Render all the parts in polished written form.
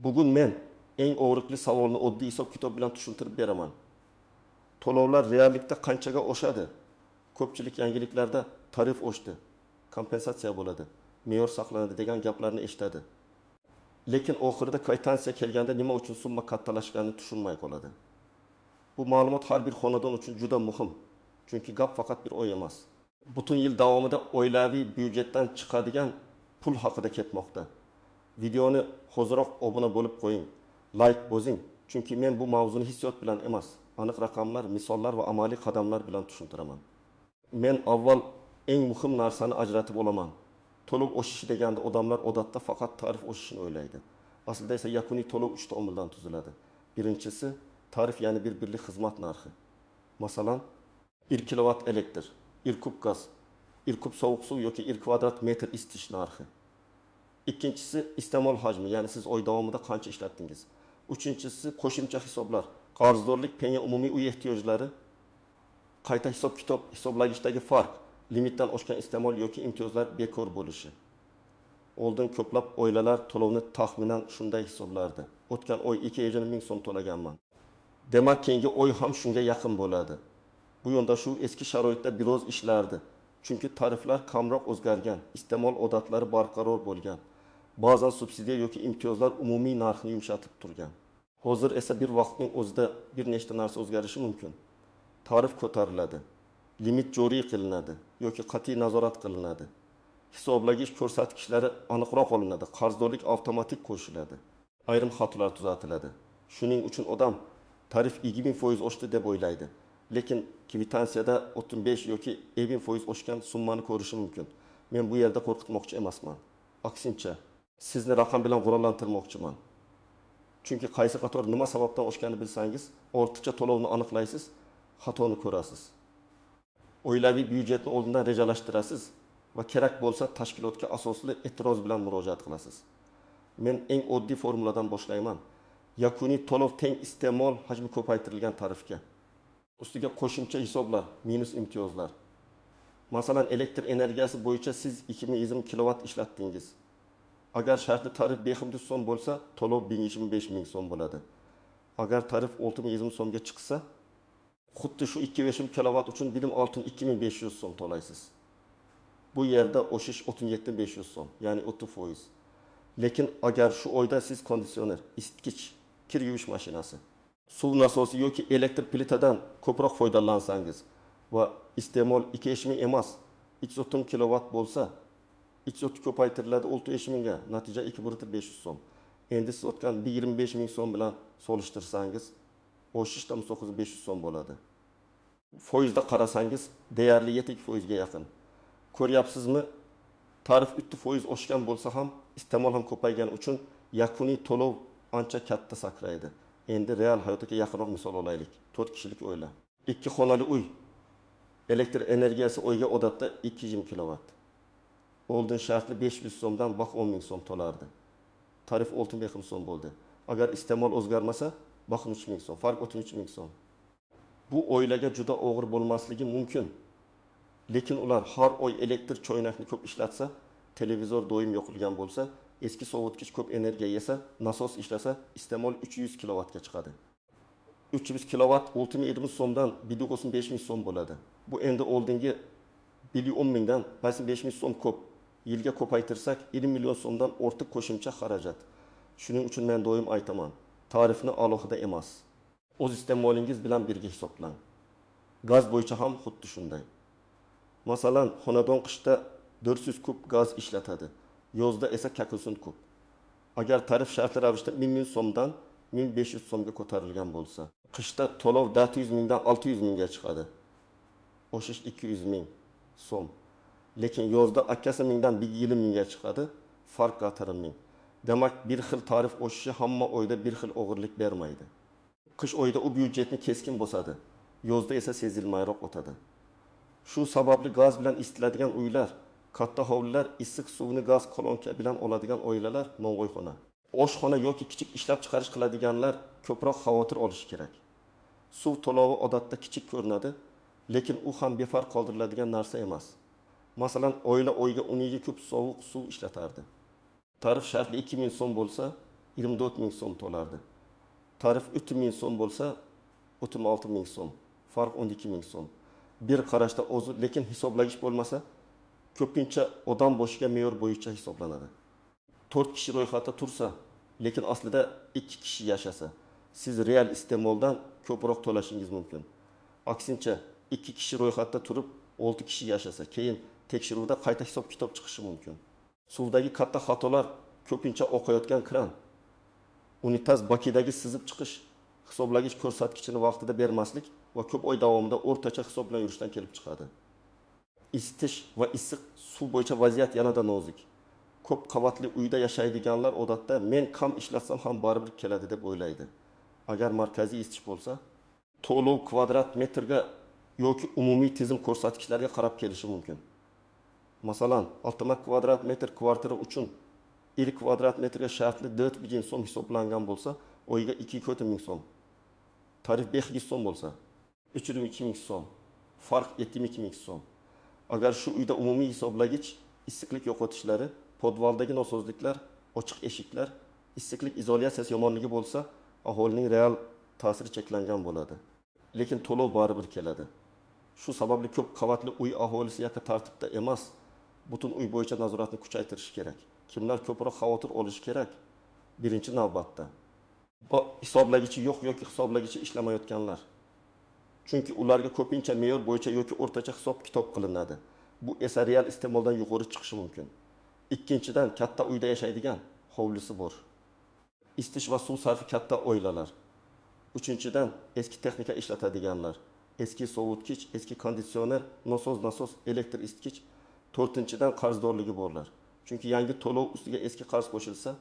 Bugun men eng og'riqli savolni oddiy hisob-kitob bilan tushuntirib beraman. To'lovlar reallikda qanchaga oshadi? Ko'pchilik yangiliklarda tarif oshdi, kompensatsiya bo'ladi, me'yor saqlanadi degan gaplarni eshitadi. Lekin oxirida kvitansiya kelganda nima uchun summa kattalashganini tushunmay qoladi. Bu ma'lumot har bir xonadon uchun juda muhim. Chunki gap faqat bir oy emas. Butun yil davomida oilaviy byudjetdan chiqadigan pul haqida ketmoqda. Videoni hoziroq obuna bo'lib qo'ying, like bosing. Chunki men bu mavzuni hissiyot bilan emas, aniq raqamlar, misollar va amaliy qadamlar bilan tushuntiraman. Men avval eng muhim narsani ajratib olaman. To'lov oshishi deganda odamlar odatda faqat tarif oshishini o'ylaydi. Aslida esa yakuniy to'lov 3 ta omildan tuziladi. Birinchisi tarif, ya'ni bir birlik xizmat narxi. Masalan, 1 kilovat elektr, 1 kub gaz, 1 kub sovuq suv yoki 1 kvadrat metr isitish narxi. İkincisi iste'mol hajmi, ya'ni siz oy davomida qancha ishlatdingiz. Uchinchisi qo'shimcha hisoblar, qarzdorlik, penya umumiy uy ehtiyojlari, qayta hisob-kitob hisoblagishdagi farq, limitdan oshgan iste'mol yoki imtiyozlar bekor bo'lishi. Oldin ko'plab oilalar to'lovni taxminan shunday hisoblardi. O'tgan oy 2,5 ming so'm to'laganman. Demak, keyingi oy ham shunga yaqin bo'ladi. Bu yondashuv eski sharoitda biroz ishlardi. Chunki tariflar kamroq o'zgargan, iste'mol odatlari barqaror bo'lgan. Ba'zan subsidiya yoki imtiyozlar umumiy narxni yumshatib turgan. Hozir esa bir vaqtning o'zida bir nechta narsa o'zgarishi mumkin. Tarif ko'tariladi, limit joriy qilinadi yoki qat'iy nazorat qilinadi. Hisoblagich ko'rsatkichlari aniqroq olinadi, qarzdorlik avtomatik qo'shiladi. Ayrim xatolar tuzatiladi. Shuning uchun odam tarif 2000% oshdi deb o'ylaydi. Lekin kvitansiyada 35 yoki 50% oshgan summani ko'rishi mumkin. Men bu yerda qo'rqitmoqchi emasman. Aksincha, sizni raqam bilan g'ururlantirmoqchiman. Chunki qaysi qator nima sababdan oshganini bilsangiz, ortiqcha to'lovni aniqlaysiz, xatoni ko'rasiz. Oilaviy byudjetni oldindan rejalashtirasiz va kerak bo'lsa tashkilotga asosli e'tiroz bilan murojaat qilasiz. Men eng oddiy formuladan boshlayman. Yakuniy to'lov teng iste'mol hajmi ko'paytirilgan tarifga. Ustiga qo'shimcha hisoblar, minus imtiyozlar. Masalan, elektr energiyasi bo'yicha siz 2020 kilovat ishlatdingiz. Agar shartli tarif 500 so'm bo'lsa, to'lov 1025 ming so'm bo'ladi. Agar tarif 620 so'mga chiqsa, xuddi shu 2,5 kilovat uchun bilim oltin 2500 so'm to'laysiz. Bu yerda oshish 37500 so'm, ya'ni 30%. Lekin agar shu oyda siz konditsioner, isitgich, kir yuvish mashinasi, suv nasosi yoki elektr plitadan ko'proq foydalansangiz va iste'mol 2,5 ming emas, 210 kilovat bo'lsa, 210 ko'paytiriladi 6,5 mingga, natija 2,500 so'm. Endi siz o'tgan 125 ming so'm bilan solishtirsangiz, oshish tam 9500 so'm bo'ladi. Foizda qarasangiz, deyarli 7% ga yaqin. Ko'ryapsizmi? Tarif 3% oshgan bo'lsa ham, iste'mol ham ko'paygani uchun yakuniy to'lov ancha katta sakraydi. Endi real hayotga yaqinroq misol olaylik. 4 kishilik oila. 2 xonali uy. Elektr energiyasi oyga odatda 220 kilovat. Oldin shartli 500 so'mdan vaq 10 ming so'm to'lardi. Tarif 6,5 ming so'm bo'ldi. Agar iste'mol o'zgarmasa, vaq 3 ming so'm, farq 33 ming so'm. Bu oilaga juda og'ir bo'lmasligi mumkin. Lekin ular har oy elektr choynakni ko'p ishlatsa, televizor doim yoqilgan bo'lsa, eski sovutgich ko'p energiya yesa, nasos ishlasa, iste'mol 300 kilovatga chiqadi. 300 kilovat 6,000 so'mdan 1,5 ming so'm bo'ladi. Bu endi oldingi 1,10 mingdan 5 ming so'm ko'p. Yilga ko'paytirsak 20 million so'mdan ortiq qo'shimcha xarajat. Shuning uchun men doim aytaman, tarifni alohida emas, o'z iste'molingiz bilan birga hisoblang. Gaz bo'yicha ham xuddi shunday. Masalan, xonadon qishda 400 kub gaz ishlatadi, yozda esa 200 kub. Agar tarif shartli ravishda 1000 ming so'mdan 1500 so'mga ko'tarilgan bo'lsa, qishda to'lov 400 mingdan 600 mingga chiqadi. Oshish 200 ming so'm. Lekin yozda 200 mingdan 120 mingga chiqadi, farq 40 ming. Demak, bir xil tarif oshishi hamma oyda bir xil og'irlik bermaydi. Qish oyida u byudjetni keskin bosadi, yozda esa sezilmayroq o'tadi. Shu sababli gaz bilan isitiladigan uylar, katta hovlilar, issiq suvni gaz kolonka bilan oladigan oilalar nonvoyxona. Oshxona yoki kichik ishlab chiqarish qiladiganlar ko'proq xavotir olishi kerak. Suv to'lovi odatda kichik ko'rinadi, lekin u ham befarq qoldiriladigan narsa emas. Masalan, oila oyga 12 kub sovuq suv ishlatardi. Tarif shartli 2000 so'm bo'lsa, 24 ming so'm to'lardi. Tarif 3 ming so'm bo'lsa, 36 ming so'm. Farq 12 ming so'm. Bir qarashda o'zi, lekin hisoblagich bo'lmasa, ko'pincha odam boshiga me'yor bo'yicha hisoblanadi. 4 kishi ro'yxatda tursa, lekin aslida 2 kishi yashasa, siz real iste'moldan ko'proq to'lashingiz mumkin. Aksincha, 2 kishi ro'yxatda turib, 6 kishi yashasa, keyin tekshiruvda qayta hisob kitob chiqishi mumkin. Suvdagi katta xatolar ko'pincha oqayotgan kran, unitaz bakidagi sizib chiqish, hisoblagich ko'rsatkichini vaqtida bermaslik va ko'p oy davomida o'rtacha hisob bilan yurishdan kelib chiqadi. Isitish va issiq suv bo'yicha vaziyat yanada nozik. Ko'p qavatli uyda yashaydiganlar odatda men kam ishlatsam ham baribir keladi deb o'ylaydi. Agar markaziy isitish bo'lsa, to'lov kvadrat metrga yoki umumiy tizim ko'rsatkichlariga qarab kelishi mumkin. Masalan, 60 kvadrat metr kvartira uchun 1 kvadrat metrga shartli 4 ming so'm hisoblangan bo'lsa, oyiga 2 ming so'm. Tarif 5 so'm bo'lsa, 3 ming so'm. Farq 7 ming so'm. Agar shu uyda umumiy hisoblagich, issiqlik yo'qotishlari, podvaldagi nosozliklar, ochiq eshiklar, issiqlik izolyatsiyasi yomonligi bo'lsa, aholining real ta'siri cheklangan bo'ladi. Lekin to'lov baribir keladi. Shu sababli ko'p qavatli uy aholisi yakka tartibda emas, butun uy bo'yicha nazoratni kuchaytirish kerak. Kimlar ko'proq xavotir olishi kerak? Birinchi navbatda hisoblagichi yo'q yoki hisoblagichi ishlamayotganlar. Chunki ularga ko'pincha me'yor bo'yicha yoki o'rtacha hisob kitob qilinadi. Bu esa real iste'moldan yuqori chiqishi mumkin. Ikkinchidan, katta uyda yashaydigan, hovlisi bor. Isitish va suv sarfi katta oilalar. Uchinchidan, eski texnika ishlatadiganlar. Eski sovutgich, eski konditsioner, nasos, elektr isitgich. To'rtinchidan, qarzdorligi borlar. Chunki yangi to'lov ustiga eski qarz qo'shilsa,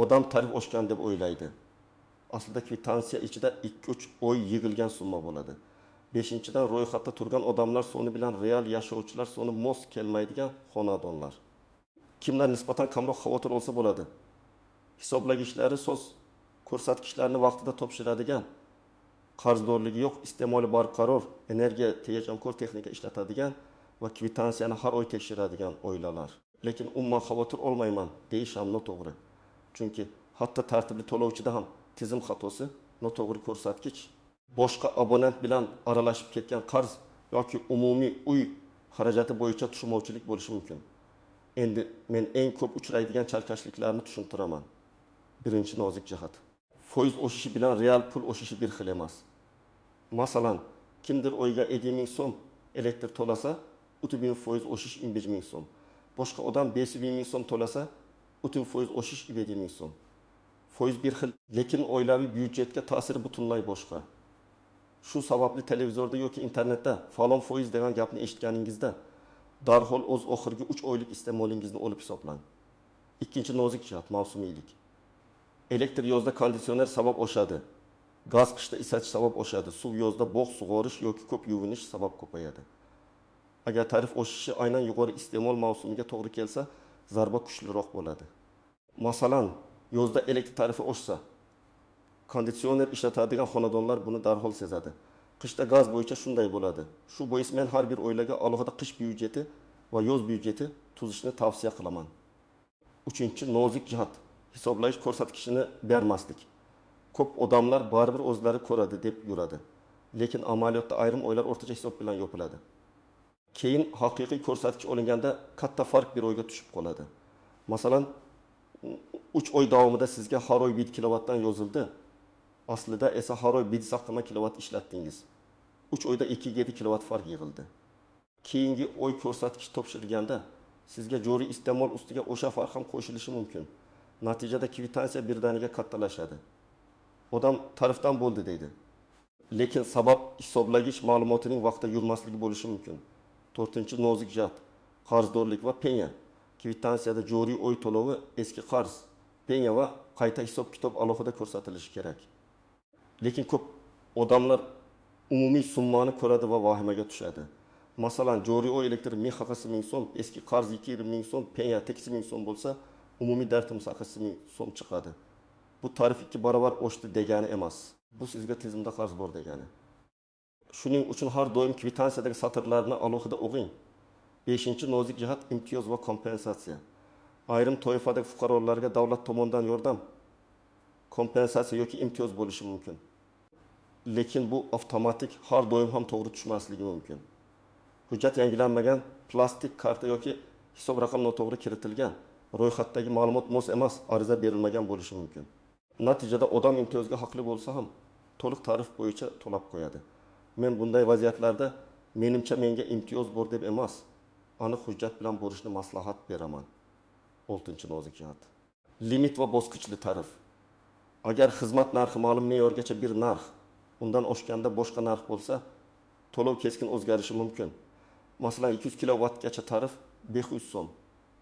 odam tarif oshgan deb o'ylaydi. Aslida kvitansiya ichida 2-3 oy yig'ilgan summa bo'ladi. Beshinchidan, ro'yxatda turgan odamlar soni bilan real yashovchilar soni mos kelmaydigan xonadonlar. Kimlar nisbatan kamroq xavotir olsa bo'ladi? Hisoblagichlari so'z ko'rsatkichlarini vaqtida topshiradigan, qarzdorligi yo'q, iste'moli barqaror, energiya tejamkor texnika ishlatadigan va kvitansiyani har oy tekshiradigan oilalar. Lekin umuman xavotir olmayman deyish ham noto'g'ri. Chunki hatto tartibli to'lovchida ham tizim xatosi, noto'g'ri ko'rsatkich, boshqa abonent bilan aralashib ketgan qarz yoki umumiy uy xarajati bo'yicha tushunmovchilik bo'lishi mumkin. Endi men eng ko'p uchraydigan chalkashliklarni tushuntiraman. Birinchi nozik jihat. Foiz o'sishi bilan real pul o'sishi bir xil emas. Masalan, kimdir oyiga 7 ming so'm elektr to'lasa, 3 ming foiz o'sish 15 ming so'm. Boshqa odam 5 ming so'm to'lasa, 3 foiz o'sish 7 ming so'm. Foiz bir xil, lekin oilaviy byudjetga ta'siri butunlay boshqa. Shu sababli televizorda yoki internetda falon foiz degan gapni eshitganingizda darhol o'z oxirgi 3 oylik iste'molingizni olib hisoblang. Ikkinchi nozik jihat mavsumiylik. Elektr yozda konditsioner sabab oshadi. Gaz qishda isitish sabab oshadi. Suv yozda bog' sug'orish yoki ko'p yuvinish sabab ko'payadi. Agar tarif oshishi aynan yuqori iste'mol mavsumiga to'g'ri kelsa, zarba kuchliroq bo'ladi. Masalan, yozda elektr tarifi oshsa, konditsioner ishlatadigan xonadonlar buni darhol sezadi. Qishda gaz bo'yicha shunday bo'ladi. Shu bois men har bir oilaga alohida qish byudjeti va yoz byudjeti tuzishni tavsiya qilaman. Uchinchi nozik jihat, hisoblash ko'rsatkichini bermaslik. Ko'p odamlar baribir o'zlari ko'radi deb yuradi. Lekin amaliyotda ayrim oylar o'rtacha hisob bilan yopiladi. Keyin haqiqiy ko'rsatkich olinganda katta farq bir oyga tushib qoladi. Masalan, 3 oy davomida sizga har oy 1 kilovatdan yozildi. Aslida esa har oy 1,1 kilovat ishlatdingiz. 3 oyda 2,7 kilovat farq yig'ildi. Keyingi oy ko'rsatkich topshirilganda sizga joriy iste'mol ustiga o'sha farq ham qo'shilishi mumkin. Natijada kvitansiya birdaniga kattalashadi. Odam tarifdan bo'ldi deydi. Lekin sabab hisoblagich ma'lumotining vaqtda yurmasligi bo'lishi mumkin. 4-nozik jihat, qarzdorlik va penya. Kvitansiyada joriy oy to'lovi, eski qarz, penya va qayta hisob kitob alohida ko'rsatilishi kerak. Lekin ko'p odamlar umumiy summani ko'radi va vahimaga tushadi. Masalan, joriy oy elektr 1000 ming so'm, eski qarz 2 ming so'm, penya 8 ming so'm bo'lsa, umumiy dartim 8 ming so'm chiqadi. Bu tarif 2 barobar oshdi degani emas. Bu sizga tizimda qarz bor degani. Shuning uchun har doim kvitansiyadagi satrlarni alohida o'qing. 5-nozik jihat imtiyoz va kompensatsiya. Ayrim toifadagi fuqarolarga davlat tomonidan yordam kompensatsiya yoki imtiyoz bo'lishi mumkin. Lekin bu avtomatik har doim ham to'g'ri tushmasligi mumkin. Hujjat yangilanmagan, plastik karta yoki hisob raqam noto'g'ri kiritilgan, ro'yxatdagi ma'lumot mos emas, ariza berilmagan bo'lishi mumkin. Natijada odam imtiyozga haqli bo'lsa ham to'liq tarif bo'yicha to'lab qo'yadi. Men bunday vaziyatlarda menimcha menga imtiyoz bor deb emas, aniq hujjat bilan borishni maslahat beraman. 6-nozik jihat. Limit va bosqichli tarif. Agar xizmat narxi ma'lum me'yorgacha bir narx, undan oshganda boshqa narx bo'lsa, to'lov keskin o'zgarishi mumkin. Masalan, 200 kilovattgacha tarif 500 so'm,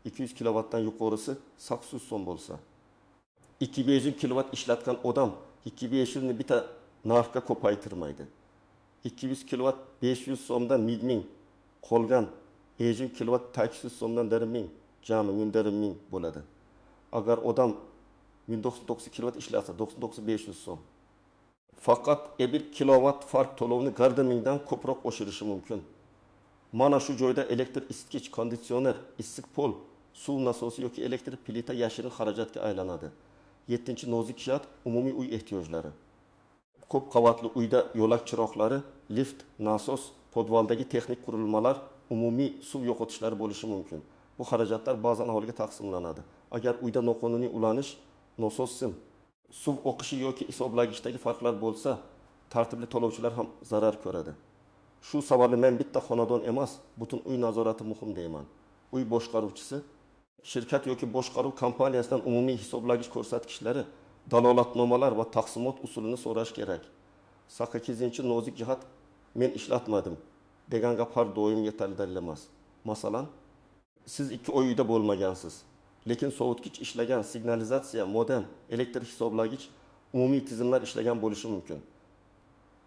200 kilovattdan yuqorisi 800 so'm bo'lsa, 2500 kilovat ishlatgan odam 2500 ni bitta narxga ko'paytirmaydi. 200 kilovat 500 so'mdan 1000, qolgan 50 kilovat 800 so'mdan 1000, jami 1000 bo'ladi. Agar odam 1099 kilovat ishlatsa 99500 so'm. Faqat 1 kilovat farq to'lovni gardamindan ko'proq oshirishi mumkin. Mana shu joyda elektr isitgich, konditsioner, issiq pol, suv nasosi yoki elektr plita yashirin xarajatga aylanadi. 7-nozik jihat umumiy uy ehtiyojlari. Ko'p qavatli uyda yo'lak chiroqlari, lift, nasos, podvaldagi texnik qurilmalar, umumiy suv yo'qotishlari bo'lishi mumkin. Bu xarajatlar ba'zan aholiga taqsimlanadi. Agar uyda noqonuniy ulanish, nasos sim, suv oqishi yoki hisoblagichdagi farqlar bo'lsa, tartibli to'lovchilar ham zarar ko'radi. Shu sababli men bitta xonadon emas, butun uy nazorati muhim deyman. Uy boshqaruvchisi shirkat yoki boshqaruv kompaniyasidan umumiy hisoblagich ko'rsatkichlari, dalolatnomalar va taqsimot usulini so'rash kerak. 8-nozik jihat men ishlatmadim degan gap har doim yetarli dalil emas. Masalan, siz 2 oy uyda bo'lmagansiz, lekin sovutgich ishlagan, signalizatsiya, modem, elektr hisoblagich, umumiy tizimlar ishlagan bo'lishi mumkin.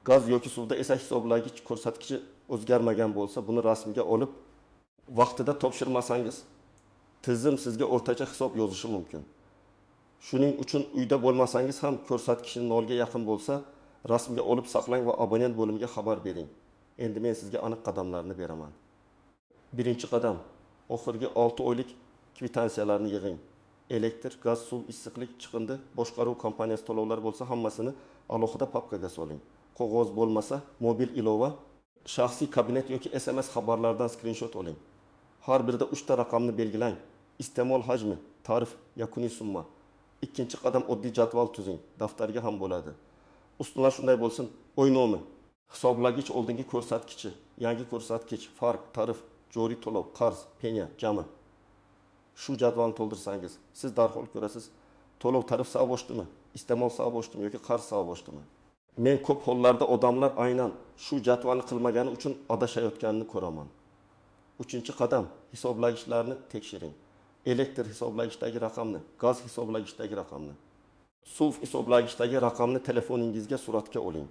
Gaz yoki suvda esa hisoblagich ko'rsatkichi o'zgarmagan bo'lsa, buni rasmga olib, vaqtida topshirmasangiz, tizim sizga o'rtacha hisob yozishi mumkin. Shuning uchun uyda bo'lmasangiz ham ko'rsatkichning nolga yaqin bo'lsa, rasmga olib saqlang va abonent bo'limiga xabar bering. Endi men sizga aniq qadamlarni beraman. Birinchi qadam, oxirgi 6 oylik kvitansiyalarni yig'ing. Elektr, gaz, suv, issiqlik, chiqindi, boshqaruv kompaniyasi to'lovlari bo'lsa, hammasini alohida papkaga soling. Qog'oz bo'lmasa, mobil ilova, shaxsiy kabinet yoki SMS xabarlardan skrinshot oling. Har birida 3 ta raqamni belgilang. Iste'mol hajmi, tarif, yakuniy summa. Ikkinchi qadam oddiy jadval tuzing, daftarga ham bo'ladi. Ustunlar shunday bo'lsin: oy nomi, hisoblagich oldingi ko'rsatkichi, yangi ko'rsatkich, farq, tarif, joriy to'lov, qarz, penya, jami. Shu jadvalni to'ldirsangiz, siz darhol ko'rasiz, to'lov tarif savo boshdimi, iste'mol savo boshdimi yoki qarz savo boshdimi. Men ko'p hollarda odamlar aynan shu jadvalni qilmagani uchun adashayotganini ko'raman. 3-qadam, hisoblagichlarni tekshiring. Elektr hisoblagichdagi raqamni, gaz hisoblagichdagi raqamni, suv hisoblagichdagi raqamni telefoningizga suratga oling.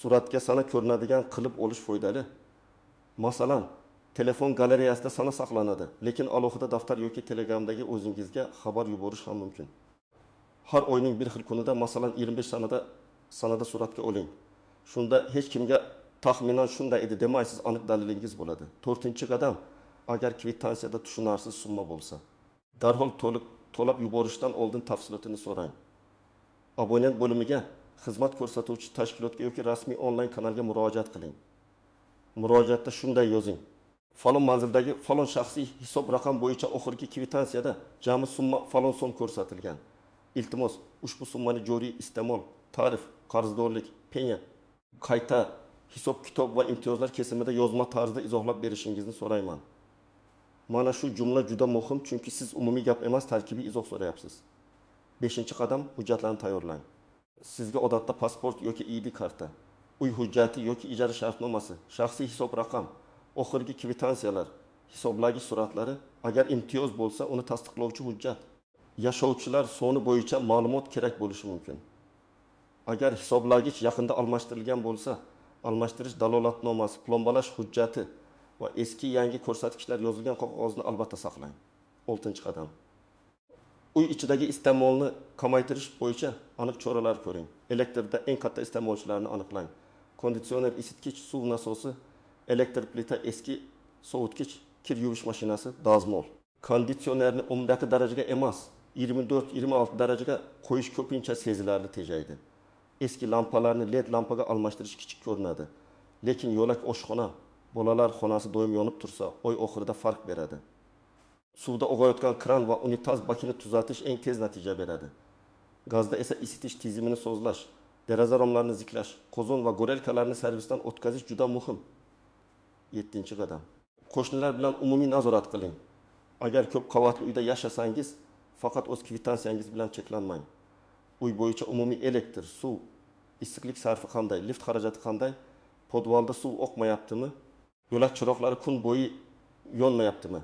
Suratga sana ko'rinadigan qilib olish foydali. Masalan, telefon galereyasida sana saqlanadi, lekin alohida daftar yoki Telegramdagi o'zingizga xabar yuborish ham mumkin. Har oyning bir xil kunida, masalan 25 sanada suratga oling. Shunda hech kimga taxminan shunday edi demaysiz, aniq dalilingiz bo'ladi. 4-qadam, agar kvitansiyada tushunarsiz summa bo'lsa, darhol to'lab yuborishdan oldin tafsilotini so'rang. Abonent bo'limiga, xizmat ko'rsatuvchi tashkilotga yoki rasmiy onlayn kanalga murojaat qiling. Murojaatda shunday yozing: falon manzildagi falon shaxsiy hisob raqam bo'yicha oxirgi kvitansiyada jami summa falon so'm ko'rsatilgan. Iltimos, ushbu summani joriy iste'mol, tarif, qarzdorlik, penya, qayta hisob-kitob va imtiyozlar kesimida yozma tarzda izohlab berishingizni so'rayman. Mana shu jumla juda muhim, chunki siz umumiy gap emas, tarkibiy izoh so'rayapsiz. 5-qadam, hujjatlarni tayyorlang. Sizga odatda pasport yoki ID karta, uy hujjati yoki ijara shartnomasi, shaxsiy hisob raqam, oxirgi kvitansiyalar, hisoblagich suratlari, agar imtiyoz bo'lsa, uni tasdiqlovchi hujjat, yashovchilar soni bo'yicha ma'lumot kerak bo'lishi mumkin. Agar hisoblagich yaqinda almashtirilgan bo'lsa, almashtirish dalolatnomasi, plombalash hujjati va eski yangi ko'rsatkichlar yozilgan qog'ozni albatta saqlang. 6-qadam. Uy ichidagi iste'molni kamaytirish bo'yicha aniq choralar ko'ring. Elektrda eng katta iste'molchilarni aniqlang. Konditsioner, isitgich, suv nasosi, elektr plita, eski sovutgich, kir yuvish mashinasi, dazmol. Konditsionerni umdaki darajaga emas, 24-26 darajaga qo'yish ko'pincha sezilarli tejaydi. Eski lampalarni LED lampaga almashtirish kichik ko'rinadi. Lekin yo'lak oshxona, bolalar xonasi doim yonib tursa, oy oxirida farq beradi. Suvda oqayotgan kran va unitaz bakini tuzatish eng tez natija beradi. Gazda esa isitish tizimini sozlash, deraza romlarini ziklash, qozon va gorelkalarni servisdan o'tkazish juda muhim. 7-qadam. Qo'shnilar bilan umumiy nazorat qiling. Agar ko'p qavatli uyda yashasangiz, faqat o'z kvitansiyangiz bilan cheklanmang. Uy bo'yicha umumiy elektr, suv, issiqlik sarfi qanday, lift xarajati qanday, podvalda suv oqmayaptimi, yo'lak chiroqlari kun bo'yi yonmayaptimi,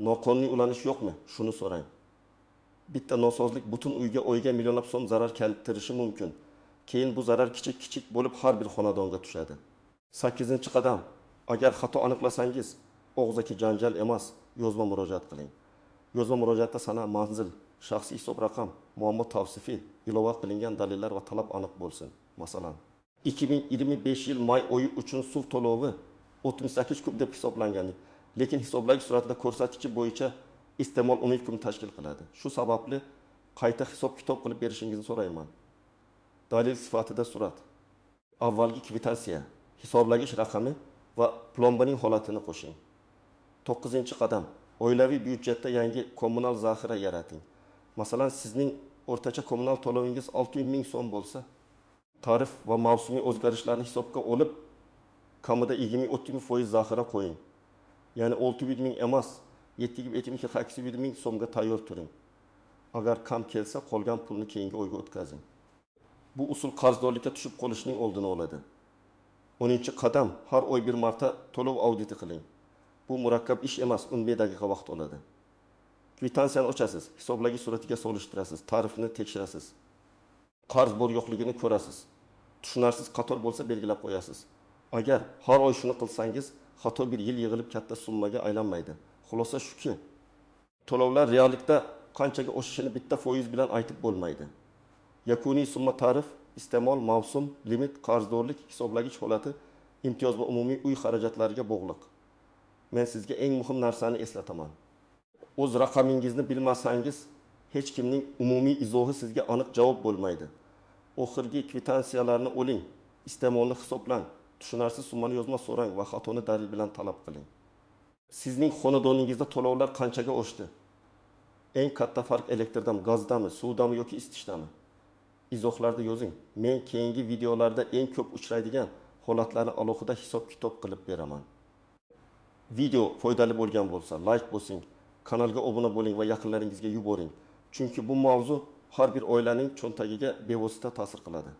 noqonuniy ulanish yo'qmi? Shuni so'rang. Bitta nosozlik butun uyga oyga millionlab so'm zarar keltirishi mumkin. Keyin bu zarar kichik-kichik bo'lib har bir xonadonga tushadi. 8-qadam. Agar xato aniqlasangiz, og'zaki janjal emas, yozma murojaat qiling. Yozma murojaatda sana, manzil, shaxsiy hisob raqam, muammo tavsifi, ilova qilingan dalillar va talab aniq bo'lsin. Masalan, 2025 yil may oyi uchun suv to'lovi 68 kub deb hisoblangan, lekin hisoblagich suratida ko'rsatkichi bo'yicha iste'mol 10 kub tashkil qiladi. Shu sababli qayta hisob-kitob qilib berishingizni so'rayman. Dalil sifatida surat, avvalgi kvitansiya, hisoblagich raqami va plombaning holatini qo'shing. 9-qadam. Oilaviy byudjetda yangi kommunal zaxira yarating. Masalan, sizning o'rtacha kommunal to'lovingiz 600 ming so'm bo'lsa, tarif va mavsumiy o'zgarishlarni hisobga olib, kamida 20-30% zaxira qo'ying. Ya'ni 600 ming emas, 772-800 ming so'mga tayyor turing. Agar kam kelsa, qolgan pulni keyingi oyga o'tkazing. Bu usul qarzdorlikka tushib qolishning oldini oladi. 10-qadam. Har oy bir marta to'lov auditi qiling. Bu murakkab ish emas, 15 daqiqa vaqt oladi. Kvitansiyani ochasiz, hisoblagich suratiga solishtirasiz, tarifni tekshirasiz. Qarz bor yo'qligini ko'rasiz. Tushunarsiz qator bo'lsa belgilab qo'yasiz. Agar har oy shuni qilsangiz, xato bir yil yig'ilib katta summaga aylanmaydi. Xulosa shuki, to'lovlar reallikda qanchaga oshishini bitta foiz bilan aytib bo'lmaydi. Yakuniy summa tarif, iste'mol, mavsum, limit, qarzdorlik, hisoblagich holati, imtiyoz va umumiy uy xarajatlariga bog'liq. Men sizga eng muhim narsani eslataman. O'z raqamingizni bilmasangiz, hech kimning umumiy izohi sizga aniq javob bo'lmaydi. Oxirgi kvitansiyalarni oling, iste'molni hisoblang, tushunarsiz summani yozma so'rang va xatoni dalil bilan talab qiling. Sizning xonadoningizda to'lovlar qanchaga oshdi? Eng katta farq elektrdami, gazdami, suvdami yoki isitishdami? Izohlarda yozing. Men keyingi videolarda eng ko'p uchraydigan holatlarni alohida hisob-kitob qilib beraman. Video foydali bo'lgan bo'lsa, like bosing, kanalga obuna bo'ling va yaqinlaringizga yuboring. Chunki bu mavzu har bir oilaning cho'ntagiga bevosita ta'sir qiladi.